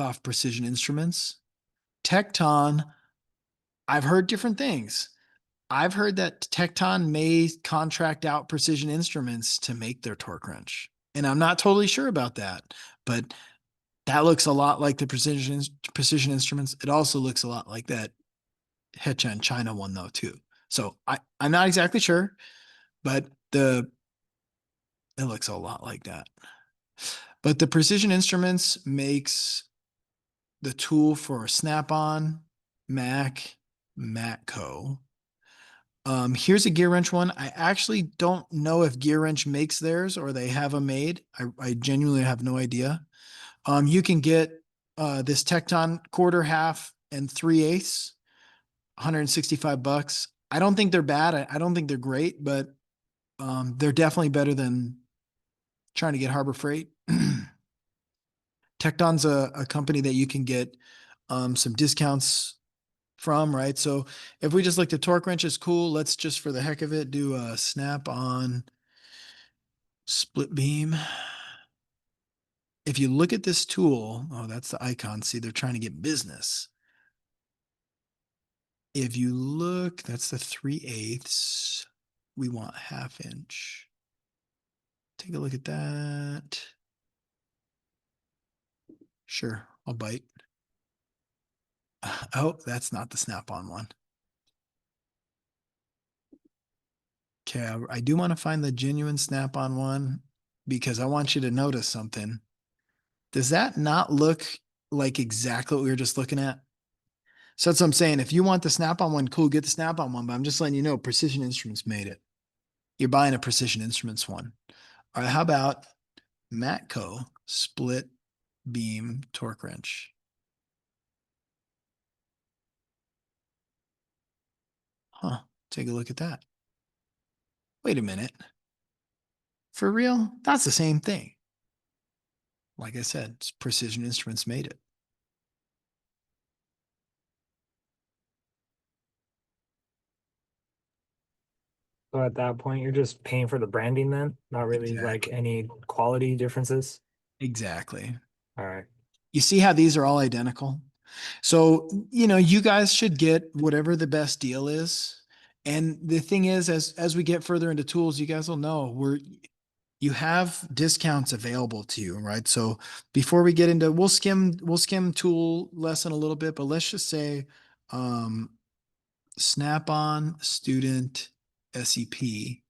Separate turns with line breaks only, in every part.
off Precision Instruments. Tecton, I've heard different things. I've heard that Tecton may contract out Precision Instruments to make their torque wrench. And I'm not totally sure about that, but that looks a lot like the Precision Instruments. It also looks a lot like that Hechen China one though too. So I'm not exactly sure, but it looks a lot like that. But the Precision Instruments makes the tool for Snap-on, Mac, Matco. Here's a gear wrench one. I actually don't know if Gear Wrench makes theirs or they have them made. I genuinely have no idea. You can get this Tecton quarter, half, and 3/8, 165 bucks. I don't think they're bad. I don't think they're great, but they're definitely better than trying to get Harbor Freight. Tecton's a company that you can get some discounts from, right? So if we just looked at torque wrenches, cool. Let's just for the heck of it do a Snap-on split beam. If you look at this tool, oh, that's the icon. See, they're trying to get business. If you look, that's the 3/8. We want 1/2 inch. Take a look at that. Sure, I'll bite. Oh, that's not the Snap-on one. Okay, I do want to find the genuine Snap-on one because I want you to notice something. Does that not look like exactly what we were just looking at? So that's what I'm saying. If you want the Snap-on one, cool, get the Snap-on one. But I'm just letting you know, Precision Instruments made it. You're buying a Precision Instruments one. All right, how about Matco split beam torque wrench? Huh, take a look at that. Wait a minute. For real? That's the same thing. Like I said, Precision Instruments made it.
So at that point, you're just paying for the branding then, not really like
Exactly.
any quality differences.
Exactly.
All right.
You see how these are all identical? So, you guys should get whatever the best deal is. And the thing is, as we get further into tools, you guys will know you have discounts available to you, right? So before we get into, we'll skim tool lesson a little bit, but let's just say um, Snap-on Student SEP,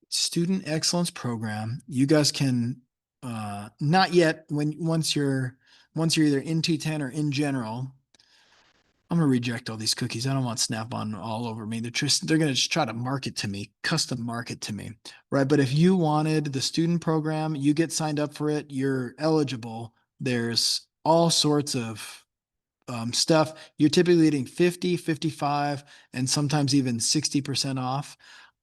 Student Excellence Program. You guys can not yet once you're either in T10 or in general. I'm gonna reject all these cookies. I don't want Snap-on all over me. They're gonna just try to market to me, custom market to me, right? But if you wanted the student program, you get signed up for it. You're eligible. There's all sorts of stuff. You're typically getting 50, 55, and sometimes even 60% off.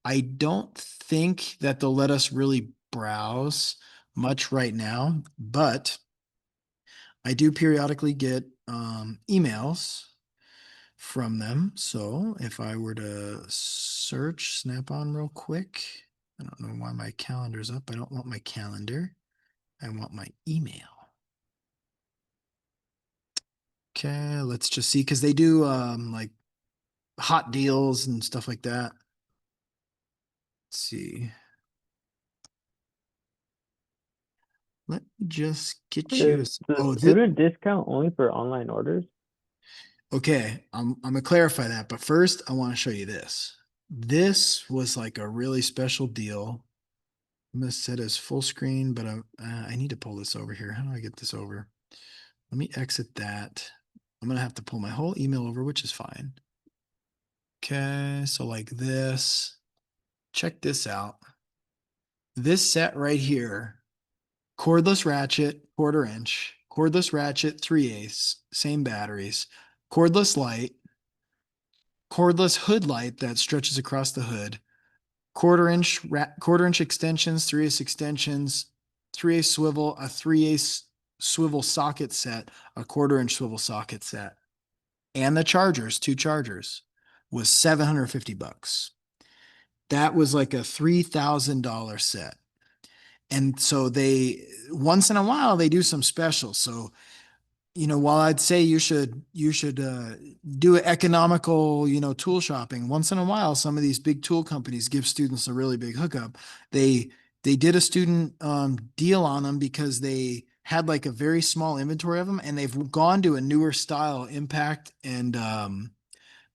I don't think that they'll let us really browse much right now, but I do periodically get emails from them. So if I were to search Snap-on real quick, I don't know why my calendar's up. I don't want my calendar. I want my email. Okay, let's just see because they do like hot deals and stuff like that. Let's see. Let me just get
Okay.
you.
Is the
Oh,
student discount only for online orders?
okay. I'm gonna clarify that, but first I want to show you this. This was like a really special deal. I'm gonna set as full screen, but I need to pull this over here. How do I get this over? Let me exit that. I'm gonna have to pull my whole email over, which is fine. Okay, so like this. Check this out. This set right here, cordless ratchet, quarter inch, cordless ratchet, 3/8, same batteries, cordless light, cordless hood light that stretches across the hood, quarter inch extensions, 3/8 extensions, 3/8 swivel, a 3/8 swivel socket set, a quarter-inch swivel socket set, and the chargers, two chargers, was 750 bucks. That was like a $3,000 set. And so once in a while, they do some specials. So, while I'd say you should do economical, tool shopping, once in a while, some of these big tool companies give students a really big hookup. They they did a student deal on them because they had like a very small inventory of them, and they've gone to a newer style impact and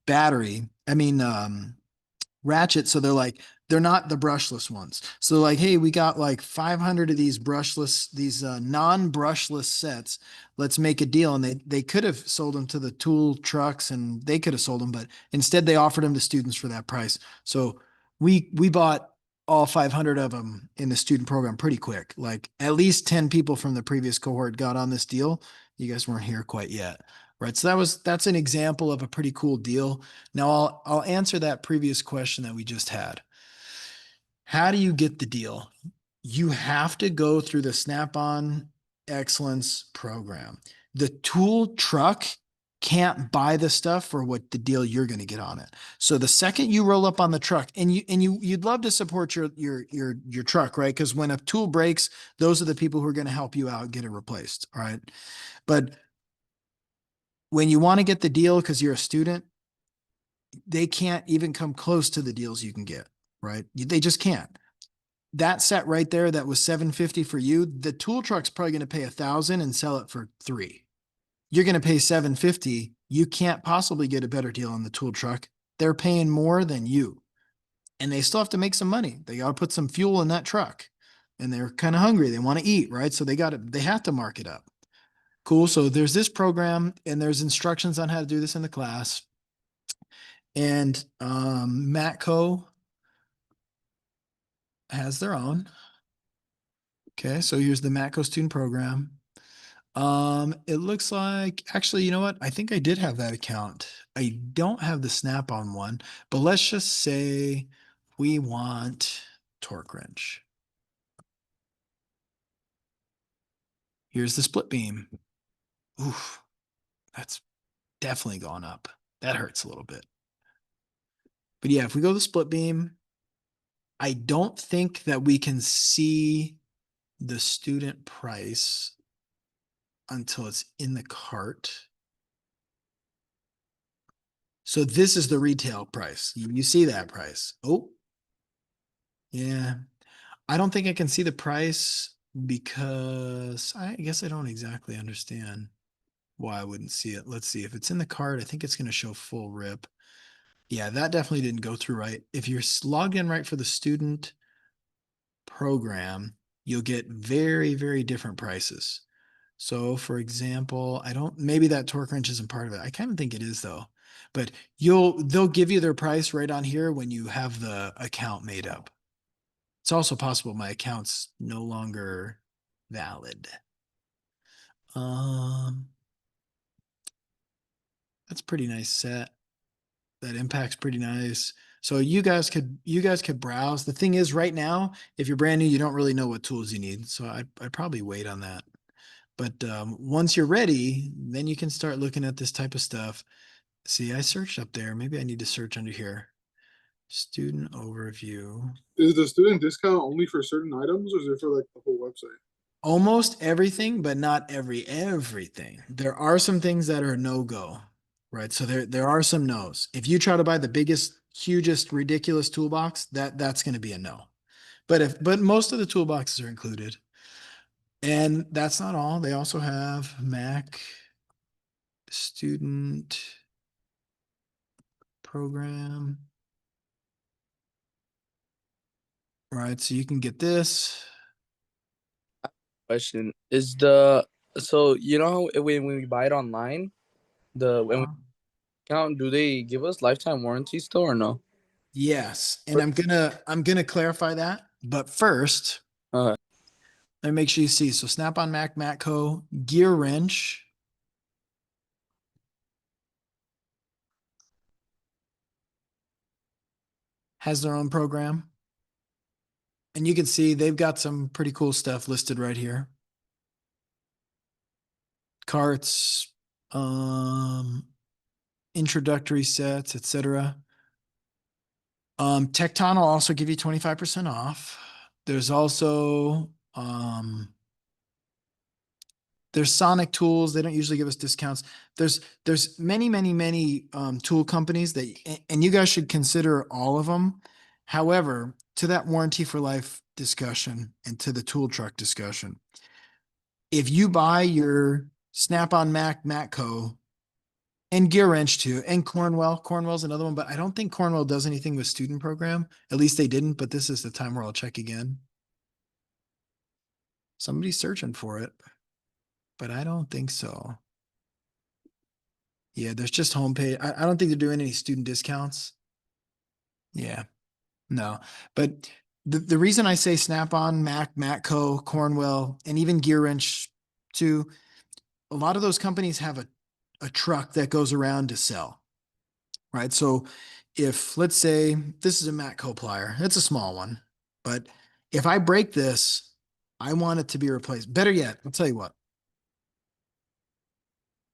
battery. I mean, ratchet. So they're not the brushless ones. So like, hey, we got like 500 of these non-brushless sets. Let's make a deal. And they could have sold them to the tool trucks and they could have sold them, but instead they offered them to students for that price. So we bought all 500 of them in the student program pretty quick. Like at least 10 people from the previous cohort got on this deal. You guys weren't here quite yet. Right. So that's an example of a pretty cool deal. Now I'll answer that previous question that we just had. How do you get the deal? You have to go through the Snap-on Excellence program. The tool truck can't buy the stuff for what the deal you're going to get on it. So the second you roll up on the truck, and you'd love to support your truck, right? Because when a tool breaks, those are the people who are going to help you out get it replaced. All right. But when you want to get the deal because you're a student, they can't even come close to the deals you can get, right? They just can't. That set right there, that was 750 for you. The tool truck's probably going to pay 1,000 and sell it for 3. You're going to pay 750. You can't possibly get a better deal on the tool truck. They're paying more than you, and they still have to make some money. They got to put some fuel in that truck, and they're kind of hungry. They want to eat, right? So they have to mark it up. Cool. So there's this program, and there's instructions on how to do this in the class. And Matco has their own. Okay, so here's the Matco student program. It looks like, actually, you know what? I think I did have that account. I don't have the Snap-on one, but let's just say we want torque wrench. Here's the split beam. Oof, that's definitely gone up. That hurts a little bit. But yeah, if we go to split beam, I don't think that we can see the student price until it's in the cart. So this is the retail price. You see that price. Oh, yeah. I don't think I can see the price because I guess I don't exactly understand why I wouldn't see it. Let's see if it's in the cart. I think it's going to show full rip. Yeah, that definitely didn't go through right. If you're logged in right for the student program, you'll get very, very different prices. So for example, maybe that torque wrench isn't part of it. I kind of think it is though, but they'll give you their price right on here when you have the account made up. It's also possible my account's no longer valid. That's pretty nice set. That impact's pretty nice. So you guys could browse. The thing is right now, if you're brand new, you don't really know what tools you need. So I'd probably wait on that. But once you're ready, then you can start looking at this type of stuff. See, I searched up there. Maybe I need to search under here. Student overview.
Is the student discount only for certain items, or is it for like the whole website?
Almost everything, but not everything. There are some things that are no-go, right? So there are some no's. If you try to buy the biggest, hugest, ridiculous toolbox, that's going to be a no. But most of the toolboxes are included. And that's not all. They also have Mac student program. Right, so you can get this.
Question is the so you know how when we buy it online, when we count, do they give us lifetime warranty still or no?
Yes, and I'm gonna clarify that. But first,
Uh,
let me make sure you see. So Snap-on Mac, Matco, Gear Wrench. Has their own program. And you can see they've got some pretty cool stuff listed right here. Carts, introductory sets, etc. Tecton will also give you 25% off. There's also Um, there's Sonic Tools. They don't usually give us discounts. There's many tool companies that, and you guys should consider all of them. However, to that warranty for life discussion and to the tool truck discussion, if you buy your Snap-on Mac, Matco, and Gear Wrench too, and Cornwell's another one, but I don't think Cornwell does anything with student program. At least they didn't, but this is the time where I'll check again. Somebody's searching for it, but I don't think so. Yeah, there's just homepage. I don't think they're doing any student discounts. Yeah, no. But the reason I say Snap-on, Mac, Matco, Cornwell, and even Gear Wrench too, a lot of those companies have a truck that goes around to sell, right? So if, let's say, this is a Matco plier, it's a small one, but if I break this, I want it to be replaced. Better yet, I'll tell you what.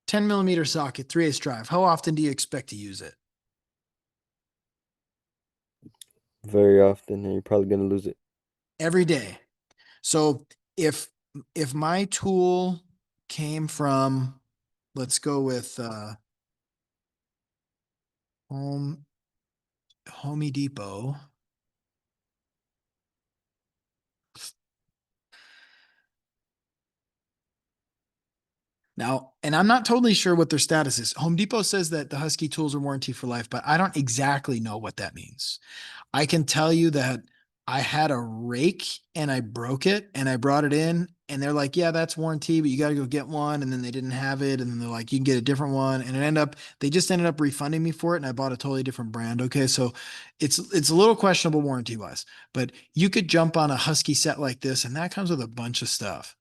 10 mm socket, 3/8 drive. How often do you expect to use it?
Very often, and you're probably gonna lose it.
Every day. So if my tool came from, let's go with Home Depot. Now, and I'm not totally sure what their status is. Home Depot says that the Husky tools are warranty for life, but I don't exactly know what that means. I can tell you that I had a rake and I broke it and I brought it in and they're like, yeah, that's warranty, but you got to go get one. And then they didn't have it. And then they're like, you can get a different one. And they just ended up refunding me for it. And I bought a totally different brand. Okay. So it's a little questionable warranty wise, but you could jump on a Husky set like this and that comes with a bunch of stuff.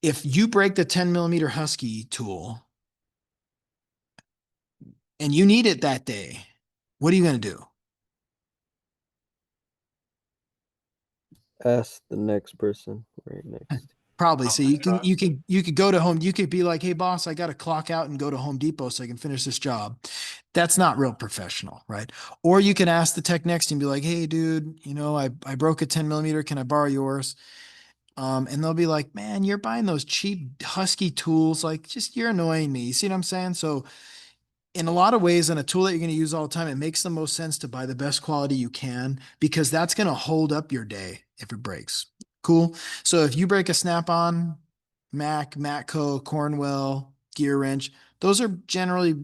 If you break the 10 mm Husky tool and you need it that day, what are you going to do?
Ask the next person right next.
Probably. So you could go to home. You could be like, hey boss, I got to clock out and go to Home Depot so I can finish this job. That's not real professional, right? Or you can ask the tech next and be like, hey dude, I broke a 10 mm. Can I borrow yours? And they'll be like, man, you're buying those cheap Husky tools. Like just, you're annoying me. You see what I'm saying? So in a lot of ways, on a tool that you're going to use all the time, it makes the most sense to buy the best quality you can because that's going to hold up your day if it breaks. Cool. So if you break a Snap-on, Mac, Matco, Cornwell, Gear Wrench, those are generally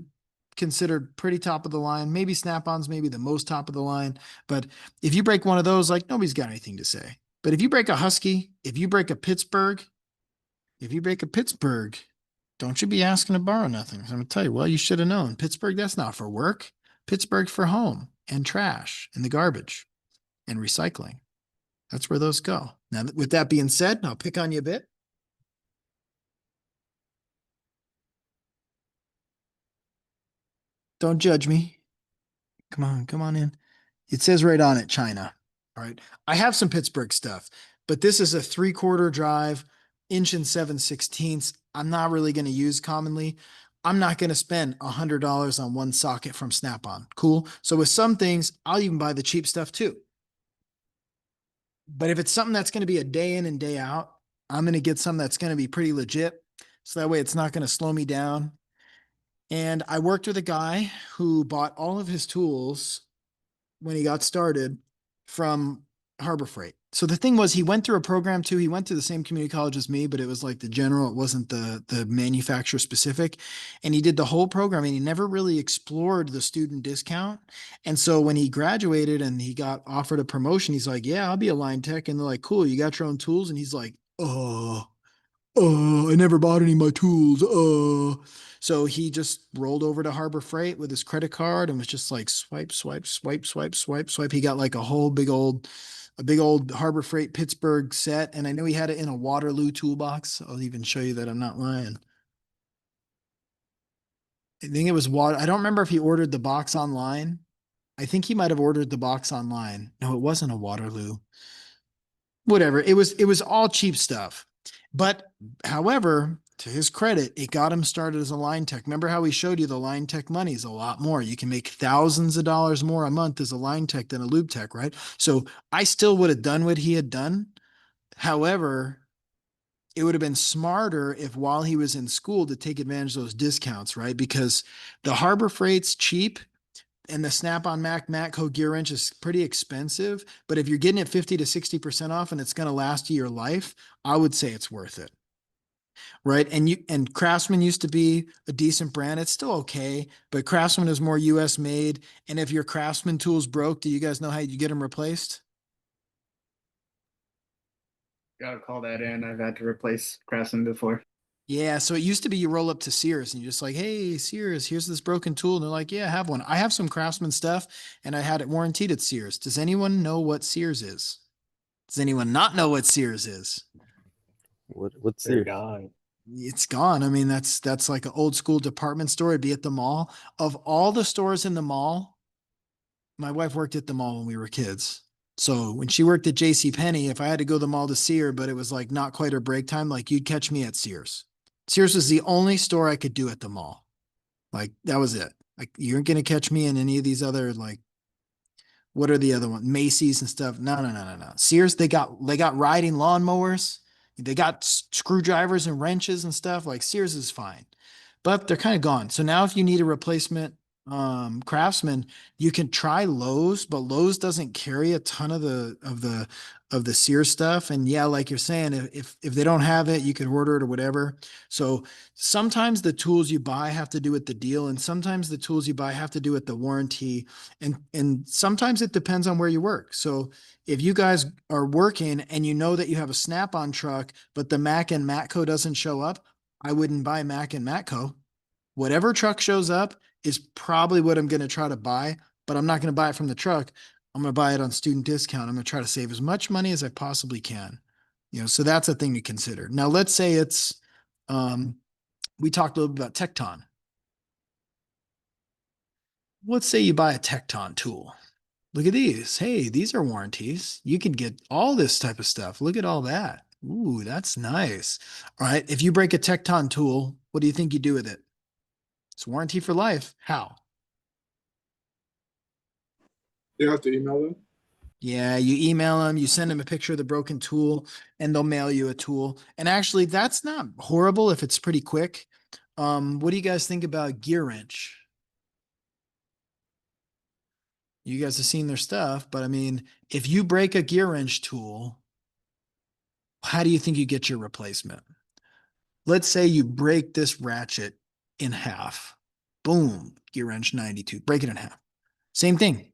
considered pretty top of the line. Maybe Snap-ons, maybe the most top of the line. But if you break one of those, like nobody's got anything to say. But if you break a Husky, if you break a Pittsburgh, don't you be asking to borrow nothing. I'm gonna tell you, well, you should have known. Pittsburgh, that's not for work. Pittsburgh for home and trash and the garbage and recycling. That's where those go. Now, with that being said, I'll pick on you a bit. Don't judge me. Come on in. It says right on it, China. All right. I have some Pittsburgh stuff, but this is a 3/4 drive, 1 7/16. I'm not really going to use commonly. I'm not going to spend $100 on one socket from Snap-on. Cool. So with some things, I'll even buy the cheap stuff too. But if it's something that's going to be a day in and day out, I'm going to get something that's going to be pretty legit. So that way it's not going to slow me down. And I worked with a guy who bought all of his tools when he got started from Harbor Freight. So the thing was, he went through a program too. He went to the same community college as me, but it was like the general, it wasn't the manufacturer specific. And he did the whole program and he never really explored the student discount. And so when he graduated and he got offered a promotion, he's like, yeah, I'll be a line tech. And they're like, cool, you got your own tools. And he's like, I never bought any of my tools. So he just rolled over to Harbor Freight with his credit card and was just like swipe, swipe, swipe, swipe, swipe, swipe. He got like a big old Harbor Freight Pittsburgh set. And I know he had it in a Waterloo toolbox. I'll even show you that I'm not lying. I think it was water. I don't remember if he ordered the box online. I think he might have ordered the box online. No, it wasn't a Waterloo. Whatever. It was all cheap stuff. But however, to his credit, it got him started as a line tech. Remember how we showed you the line tech money is a lot more. You can make thousands of dollars more a month as a line tech than a lube tech, right? So I still would have done what he had done. However, it would have been smarter if while he was in school to take advantage of those discounts, right? Because the Harbor Freight's cheap and the Snap-on Mac Matco gear wrench is pretty expensive. But if you're getting it 50 to 60% off and it's going to last you your life, I would say it's worth it. Right. And Craftsman used to be a decent brand. It's still okay, but Craftsman is more US made. And if your Craftsman tools broke, do you guys know how you get them replaced?
Gotta call that in. I've had to replace Craftsman before.
Yeah, so it used to be you roll up to Sears and you're just like, hey, Sears, here's this broken tool. And they're like, yeah, I have one. I have some Craftsman stuff and I had it warranted at Sears. Does anyone know what Sears is? Does anyone not know what Sears is?
What's
They're
your
gone.
It's gone. I mean, that's like an old school department store. It'd be at the mall. Of all the stores in the mall, my wife worked at the mall when we were kids. So when she worked at J.C. Penney, if I had to go to the mall to see her, but it was like not quite her break time, like you'd catch me at Sears. Sears was the only store I could do at the mall. Like that was it. Like you aren't gonna catch me in any of these other like what are the other ones? Macy's and stuff. No. Sears, they got riding lawnmowers. They got screwdrivers and wrenches and stuff. Like Sears is fine, but they're kind of gone. So now if you need a replacement Craftsman, you can try Lowe's, but Lowe's doesn't carry a ton of the Sears stuff. And yeah, like you're saying, if they don't have it, you can order it or whatever. So sometimes the tools you buy have to do with the deal, and sometimes the tools you buy have to do with the warranty and sometimes it depends on where you work. So if you guys are working and you know that you have a Snap-on truck, but the Mac and Matco doesn't show up, I wouldn't buy Mac and Matco. Whatever truck shows up is probably what I'm going to try to buy, but I'm not going to buy it from the truck. I'm going to buy it on student discount. I'm going to try to save as much money as I possibly can. So that's a thing to consider. Now, let's say it's, we talked a little bit about Tecton. Let's say you buy a Tecton tool. Look at these. Hey, these are warranties. You can get all this type of stuff. Look at all that. Ooh, that's nice. All right. If you break a Tecton tool, what do you think you do with it? It's warranty for life. How?
You have to email them.
Yeah, you email them, you send them a picture of the broken tool, and they'll mail you a tool. And actually, that's not horrible if it's pretty quick. What do you guys think about Gear Wrench? You guys have seen their stuff, but I mean, if you break a gear wrench tool, how do you think you get your replacement? Let's say you break this ratchet in half. Boom, gear wrench 92, break it in half. Same thing.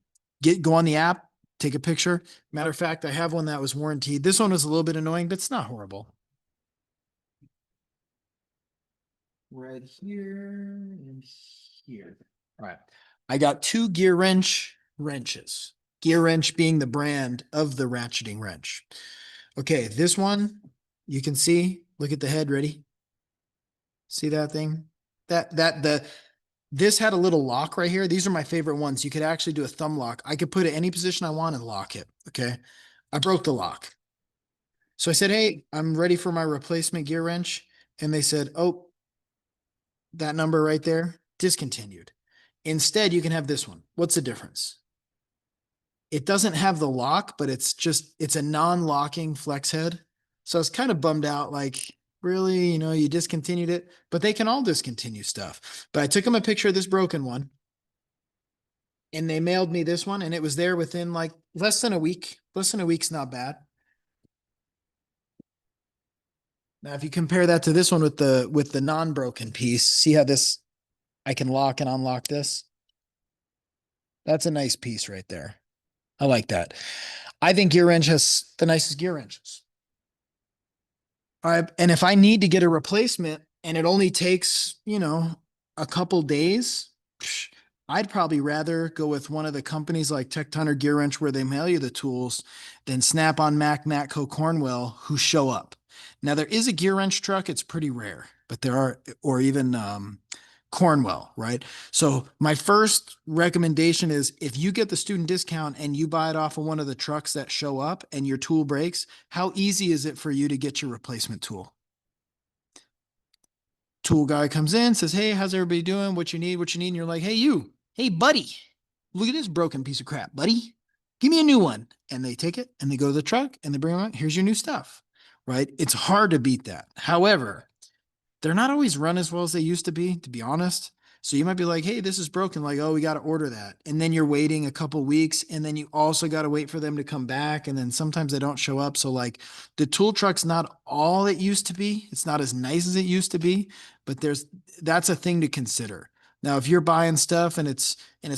Go on the app, take a picture. Matter of fact, I have one that was warranted. This one was a little bit annoying, but it's not horrible. Right here and here. All right. I got two gear wrenches. Gear wrench being the brand of the ratcheting wrench. Okay, this one you can see. Look at the head. Ready? See that thing? This had a little lock right here. These are my favorite ones. You could actually do a thumb lock. I could put it any position I want and lock it. Okay. I broke the lock. So I said, hey, I'm ready for my replacement gear wrench. And they said, oh, that number right there, discontinued. Instead, you can have this one. What's the difference? It doesn't have the lock, but it's a non-locking flex head. So I was kind of bummed out, like, really, you discontinued it, but they can all discontinue stuff. But I took them a picture of this broken one and they mailed me this one and it was there within like less than a week. Less than a week's not bad. Now, if you compare that to this one with the non-broken piece, see how I can lock and unlock this. That's a nice piece right there. I like that. I think Gear Wrench has the nicest gear wrenches. All right. And if I need to get a replacement and it only takes, a couple days, I'd probably rather go with one of the companies like Tecton or Gear Wrench where they mail you the tools than Snap-on, Mac, Matco, Cornwell who show up. Now there is a gear wrench truck. It's pretty rare, but there are, or even Cornwell, right? So my first recommendation is if you get the student discount and you buy it off of one of the trucks that show up and your tool breaks, how easy is it for you to get your replacement tool? Tool guy comes in, says, hey, how's everybody doing? What you need? And you're like, hey, buddy, look at this broken piece of crap, buddy. Give me a new one. And they take it and they go to the truck and they bring them out. Here's your new stuff. right? It's hard to beat that. However, they're not always run as well as they used to be honest. So you might be like, hey, this is broken. Like, oh, we got to order that. And then you're waiting a couple weeks. And then you also got to wait for them to come back. And then sometimes they don't show up. So, like, the tool truck's not all it used to be. It's not as nice as it used to be, but that's a thing to consider. Now, if you're buying stuff and it's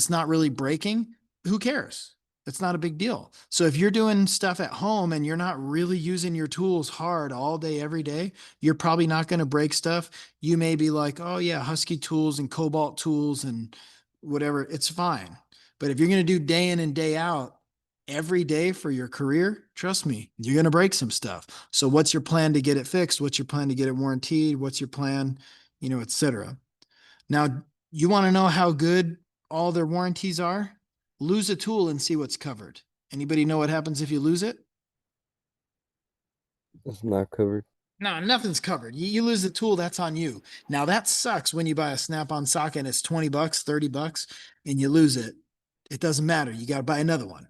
not really breaking, who cares? It's not a big deal. So if you're doing stuff at home and you're not really using your tools hard all day, every day, you're probably not going to break stuff. You may be like, oh yeah, Husky tools and Cobalt tools and whatever. It's fine. But if you're going to do day in and day out every day for your career, trust me, you're going to break some stuff. So what's your plan to get it fixed? What's your plan to get it warranted? What's your plan, et cetera. Now, you want to know how good all their warranties are? Lose a tool and see what's covered. Anybody know what happens if you lose it?
It's not covered.
No, nothing's covered. You lose the tool, that's on you. Now that sucks when you buy a snap-on socket and it's 20 bucks, 30 bucks, and you lose it. It doesn't matter. You got to buy another one.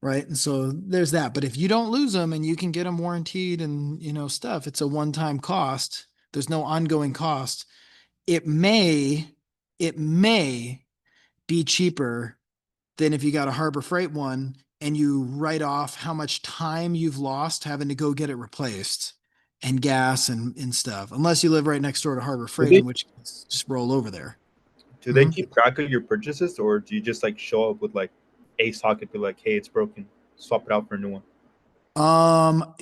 Right. And so there's that. But if you don't lose them and you can get them warranted and, stuff, it's a one-time cost. There's no ongoing cost. It may be cheaper than if you got a Harbor Freight one and you write off how much time you've lost having to go get it replaced and gas and stuff, unless you live right next door to Harbor Freight, in which case just roll over there.
Do they
Mhm.
keep track of your purchases, or do you just like show up with like a socket, be like, hey, it's broken, swap it out for a new one?
Um,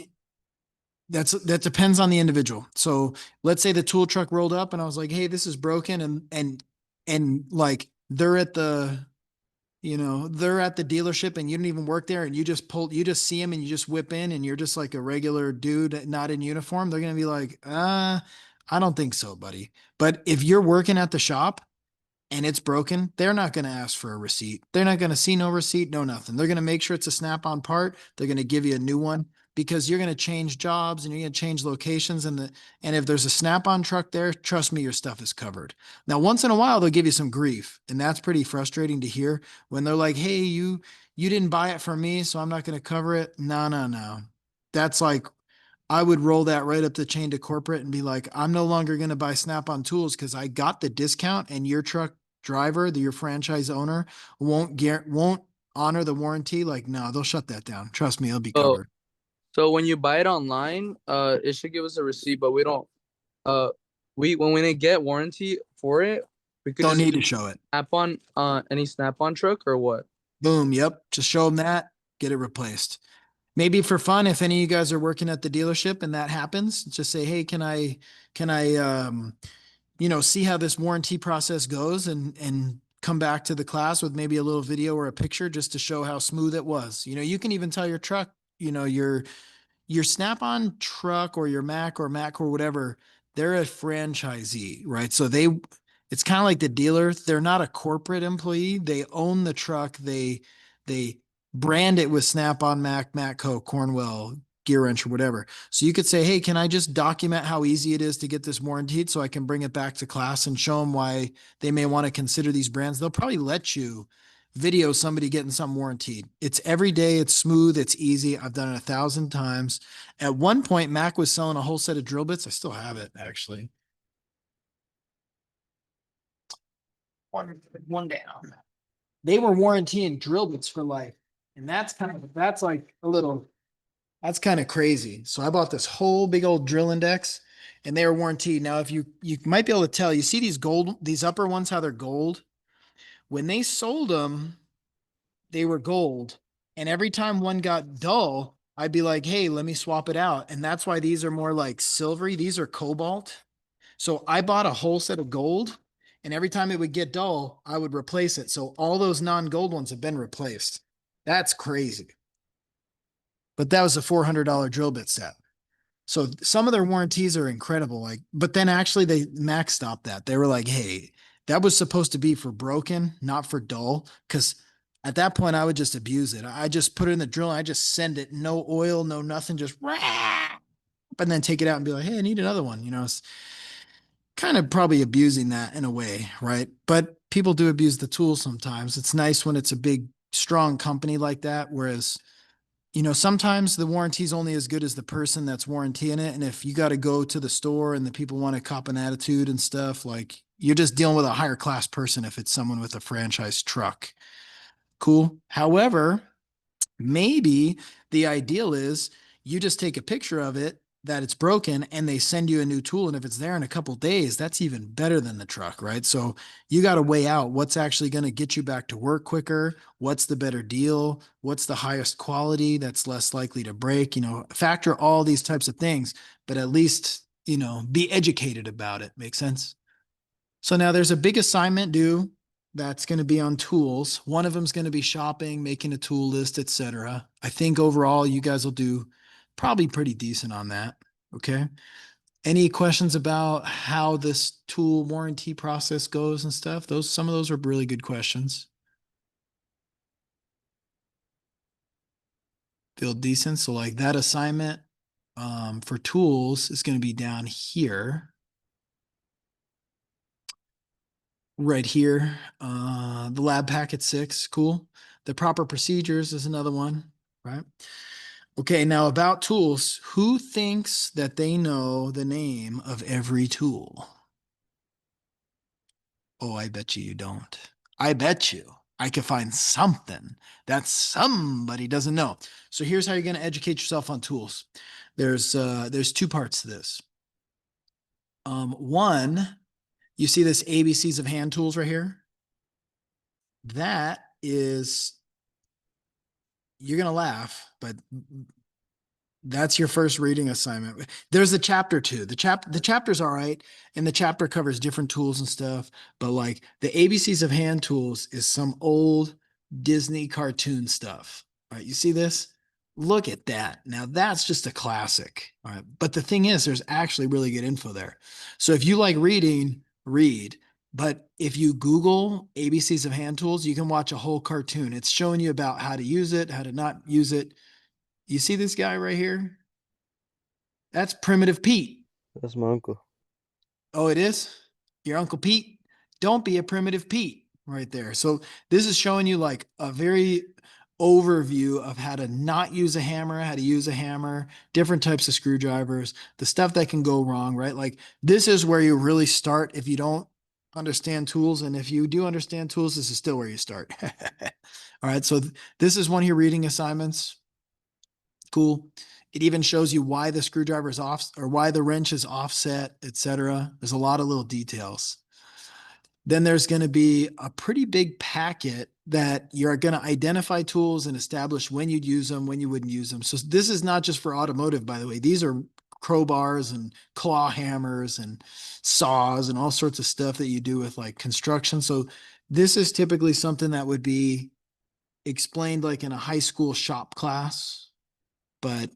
that depends on the individual. So let's say the tool truck rolled up and I was like, hey, this is broken. And like they're at the dealership and you didn't even work there and you just see them and you just whip in and you're just like a regular dude, not in uniform. They're going to be like, I don't think so, buddy. But if you're working at the shop and it's broken, they're not going to ask for a receipt. They're not going to see no receipt, no nothing. They're going to make sure it's a snap-on part. They're going to give you a new one because you're going to change jobs and you're going to change locations. And if there's a snap-on truck there, trust me, your stuff is covered. Now, once in a while, they'll give you some grief, and that's pretty frustrating to hear when they're like, hey, you didn't buy it from me, so I'm not going to cover it. No, no, no. That's like, I would roll that right up the chain to corporate and be like, I'm no longer going to buy Snap-on tools because I got the discount and your truck driver, your franchise owner won't honor the warranty. Like, no, they'll shut that down. Trust me, it'll be
So,
covered.
so when you buy it online, it should give us a receipt, but we don't. When we get warranty for it, we could
Don't
just
need to show it.
snap on any snap on truck or what?
Boom. Yep. Just show them that, get it replaced. Maybe for fun, if any of you guys are working at the dealership and that happens, just say, hey, can I see how this warranty process goes and come back to the class with maybe a little video or a picture just to show how smooth it was. You can even tell your truck, your Snap-on truck or your Mac or whatever, they're a franchisee, right? So it's kind of like the dealer. They're not a corporate employee. They own the truck. They brand it with Snap-on, Matco, Cornwell, Gear Wrench, or whatever. So you could say, hey, can I just document how easy it is to get this warranted so I can bring it back to class and show them why they may want to consider these brands? They'll probably let you video somebody getting something warranted. It's every day. It's smooth. It's easy. I've done it 1,000 times. At one point, Mac was selling a whole set of drill bits. I still have it, actually. One down. They were warrantying drill bits for life. And that's kind of crazy. So I bought this whole big old drill index and they were warranted. Now, if you might be able to tell, you see these upper ones, how they're gold. When they sold them, they were gold. And every time one got dull, I'd be like, hey, let me swap it out. And that's why these are more like silvery. These are cobalt. So I bought a whole set of gold. And every time it would get dull, I would replace it. So all those non-gold ones have been replaced. That's crazy. But that was a $400 drill bit set. So some of their warranties are incredible. But then actually Mac stopped that. They were like, hey, that was supposed to be for broken, not for dull. Cause at that point I would just abuse it. I just put it in the drill and I just send it, no oil, no nothing, just and then take it out and be like, hey, I need another one. It's kind of probably abusing that in a way, right? But people do abuse the tools sometimes. It's nice when it's a big, strong company like that. Whereas, you know, sometimes the warranty is only as good as the person that's warrantying it. And if you got to go to the store and the people want to cop an attitude and stuff, like you're just dealing with a higher class person if it's someone with a franchise truck. Cool. However, maybe the ideal is you just take a picture of it that it's broken and they send you a new tool. And if it's there in a couple days, that's even better than the truck, right? So you got to weigh out what's actually going to get you back to work quicker. What's the better deal? What's the highest quality that's less likely to break? You know, factor all these types of things, but at least, you know, be educated about it. Make sense? So now there's a big assignment due that's going to be on tools. One of them is going to be shopping, making a tool list, etc. I think overall you guys will do probably pretty decent on that. Okay. Any questions about how this tool warranty process goes and stuff? Some of those are really good questions. Feel decent. So like that assignment for tools is going to be down here. Right here. The lab packet 6, cool. The proper procedures is another one, right? Okay, now about tools. Who thinks that they know the name of every tool? Oh, I bet you don't. I bet you I could find something that somebody doesn't know. So here's how you're going to educate yourself on tools. There's 2 parts to this. One, you see this ABCs of hand tools right here? That is, you're going to laugh, but that's your first reading assignment. There's a chapter 2. The chapter's all right, and the chapter covers different tools and stuff, but like the ABCs of hand tools is some old Disney cartoon stuff. All right, you see this? Look at that. Now that's just a classic. All right, but the thing is, there's actually really good info there. So if you like reading, read. But if you Google ABCs of hand tools, you can watch a whole cartoon. It's showing you about how to use it, how to not use it. You see this guy right here? That's Primitive Pete.
That's my uncle.
Oh, it is? Your Uncle Pete? Don't be a Primitive Pete right there. So this is showing you like a very overview of how to not use a hammer, how to use a hammer, different types of screwdrivers, the stuff that can go wrong, right? Like this is where you really start if you don't understand tools. And if you do understand tools, this is still where you start. All right. So this is one of your reading assignments. Cool. It even shows you why the screwdriver is off or why the wrench is offset, etc. There's a lot of little details. Then there's going to be a pretty big packet that you're going to identify tools and establish when you'd use them, when you wouldn't use them. So this is not just for automotive, by the way. These are crowbars and claw hammers and saws and all sorts of stuff that you do with like construction. So this is typically something that would be explained like in a high school shop class, but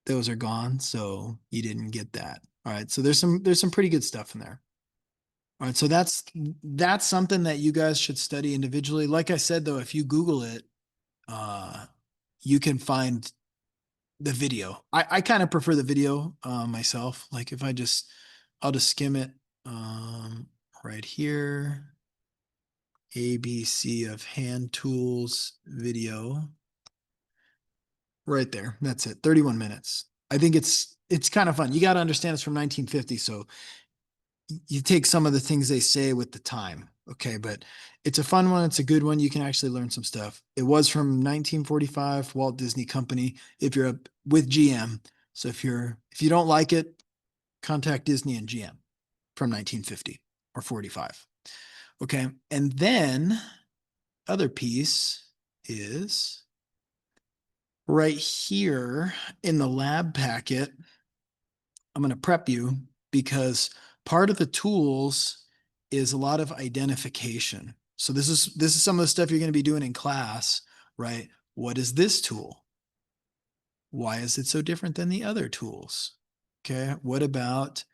those are gone, so you didn't get that. All right, so there's some pretty good stuff in there. All right, so that's something that you guys should study individually. Like I said, though, if you Google it, you can find the video. I kind of prefer the video myself. Like if I'll just skim it right here. ABC of hand tools video. Right there. That's it. 31 minutes. I think it's kind of fun. You got to understand it's from 1950. So you take some of the things they say with the time. Okay. But it's a fun one. It's a good one. You can actually learn some stuff. It was from 1945, Walt Disney Company, if you're up with GM. So if you don't like it, contact Disney and GM from 1950 or 45. Okay. And then other piece is right here in the lab packet. I'm going to prep you because part of the tools is a lot of identification. So this is some of the stuff you're going to be doing in class, right? What is this tool? Why is it so different than the other tools? Okay. What about,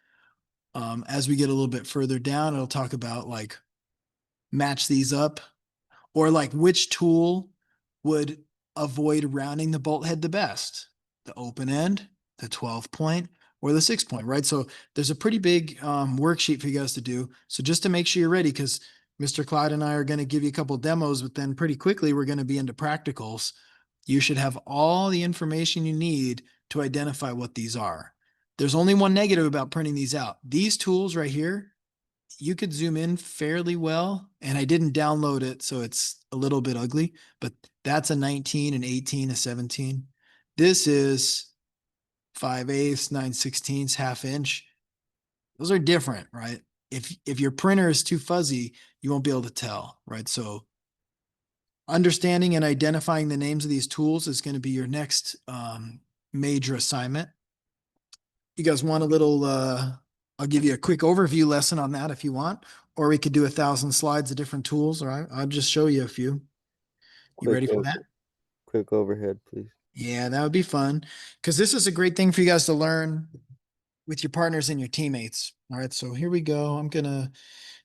as we get a little bit further down, it'll talk about like match these up or like which tool would avoid rounding the bolt head the best, the open end, the 12 point, or the 6 point, right? So there's a pretty big worksheet for you guys to do. So just to make sure you're ready, because Mr. Clyde and I are going to give you a couple demos, but then pretty quickly we're going to be into practicals. You should have all the information you need to identify what these are. There's only one negative about printing these out. These tools right here, you could zoom in fairly well, and I didn't download it, so it's a little bit ugly, but that's a 19, an 18, a 17. This is 5/8, 9/16, half inch. Those are different, right? If your printer is too fuzzy, you won't be able to tell, right? So understanding and identifying the names of these tools is going to be your next major assignment. You guys want a little, I'll give you a quick overview lesson on that if you want, or we could do 1,000 slides of different tools. All right, I'll just show you a few. You
Quick
ready for that?
Quick overhead, please.
Yeah, that would be fun because this is a great thing for you guys to learn with your partners and your teammates. All right, so here we go. I'm going to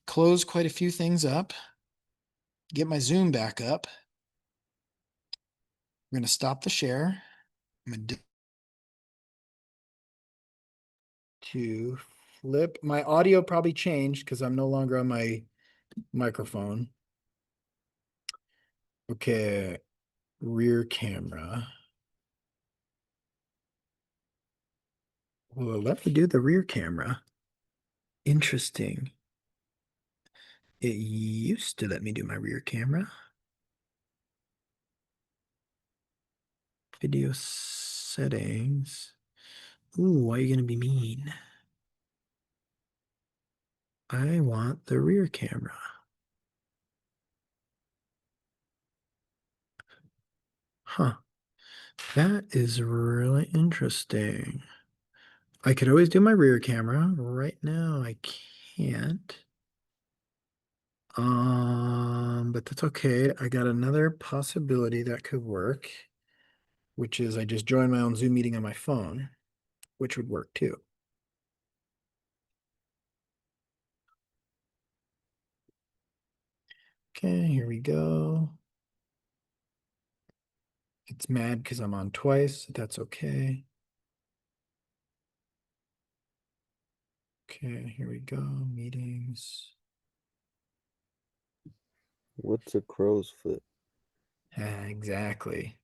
close quite a few things up, get my Zoom back up. I'm going to stop the share. I'm going to flip. My audio probably changed because I'm no longer on my microphone. Okay, rear camera. Well, let me do the rear camera. Interesting. It used to let me do my rear camera. Video settings. Ooh, why are you gonna be mean? I want the rear camera. Huh. That is really interesting. I could always do my rear camera. Right now I can't. But that's okay. I got another possibility that could work, which is I just joined my own Zoom meeting on my phone, which would work too. Okay, here we go. It's mad because I'm on twice. That's okay. Okay, here we go. Meetings.
What's a crow's foot?
Exactly.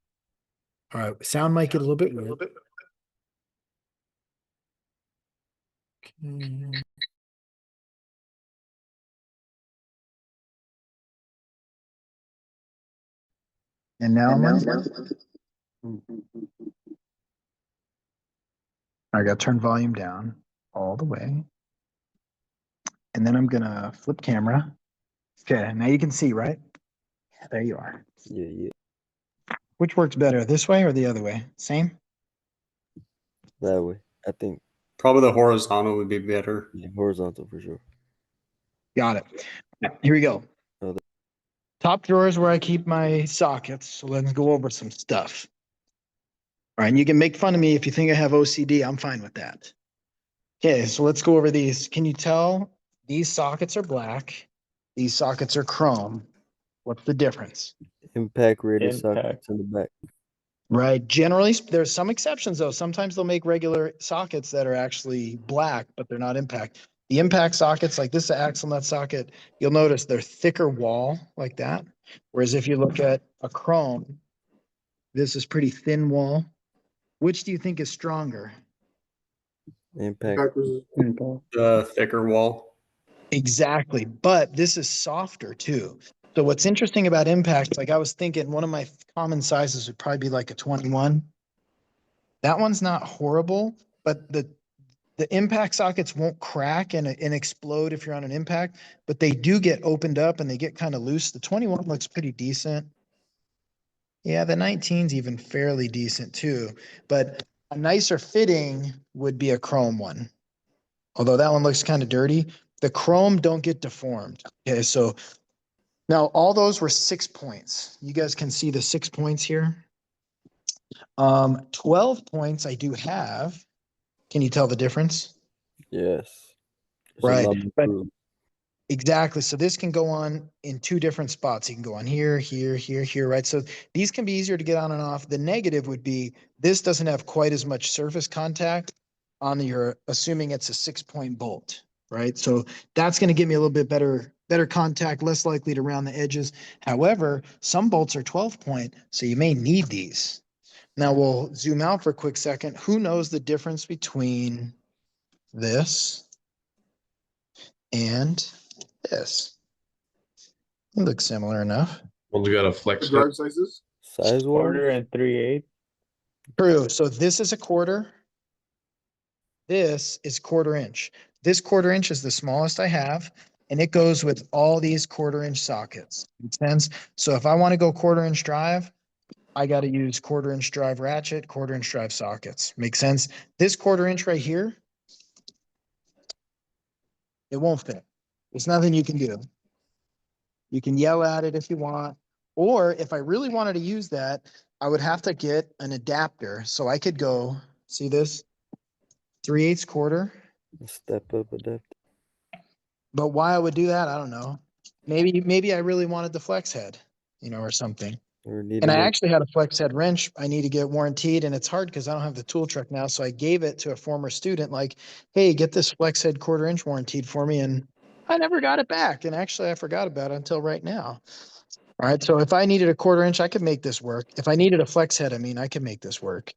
All right, sound might get a little bit weird. Okay. And now I got to turn volume down all the way. And then I'm gonna flip camera. Okay, now you can see, right? Yeah, there you are.
Yeah.
Which works better, this way or the other way? Same?
That way. I think
Probably the horizontal would be better.
horizontal for sure.
Got it. Here we go.
Oh,
Top drawer is where I keep my sockets. So let's go over some stuff. All right, and you can make fun of me if you think I have OCD. I'm fine with that. Okay, so let's go over these. Can you tell these sockets are black? These sockets are chrome. What's the difference?
Impact rated
Impact.
sockets in the back.
Right. Generally, there's some exceptions though. Sometimes they'll make regular sockets that are actually black, but they're not impact. The impact sockets, like this axle nut socket, you'll notice they're thicker wall like that. Whereas if you look at a chrome, this is pretty thin wall. Which do you think is stronger?
Impact.
Backwards.
The thicker wall.
Exactly. But this is softer too. So what's interesting about impact, like I was thinking one of my common sizes would probably be like a 21. That one's not horrible, but the impact sockets won't crack and explode if you're on an impact, but they do get opened up and they get kind of loose. The 21 looks pretty decent. Yeah, the 19's even fairly decent too, but a nicer fitting would be a chrome one. Although that one looks kind of dirty. The chrome don't get deformed. Okay, so now all those were 6 points. You guys can see the 6 points here. 12 points I do have. Can you tell the difference?
Yes. It's
Right,
a lot
but
improved.
exactly. So this can go on in 2 different spots. You can go on here, here, here, here, right? So these can be easier to get on and off. The negative would be this doesn't have quite as much surface contact on your, assuming it's a 6-point bolt. right? So that's going to give me a little bit better contact, less likely to round the edges. However, some bolts are 12 point, so you may need these. Now we'll zoom out for a quick second. Who knows the difference between this and this? It looks similar enough.
One's got a flex
The drive sizes.
Size wise?
Quarter and 3/8.
True. So this is a quarter. This is quarter inch. This quarter inch is the smallest I have, and it goes with all these quarter inch sockets. Makes sense? So if I want to go quarter inch drive, I got to use quarter inch drive ratchet, quarter inch drive sockets. Makes sense? This quarter inch right here, it won't fit. There's nothing you can do. You can yell at it if you want. Or if I really wanted to use that, I would have to get an adapter. So I could go, see this? 3/8 quarter.
Step up adapter.
But why I would do that, I don't know. Maybe I really wanted the flex head, or something.
Or need
And
a
I
more
actually had a flex head wrench I need to get warranted, and it's hard because I don't have the tool truck now. So I gave it to a former student, like, hey, get this flex head quarter inch warranted for me. And I never got it back. And actually I forgot about it until right now. All right. So if I needed a quarter inch, I could make this work. If I needed a flex head, I could make this work.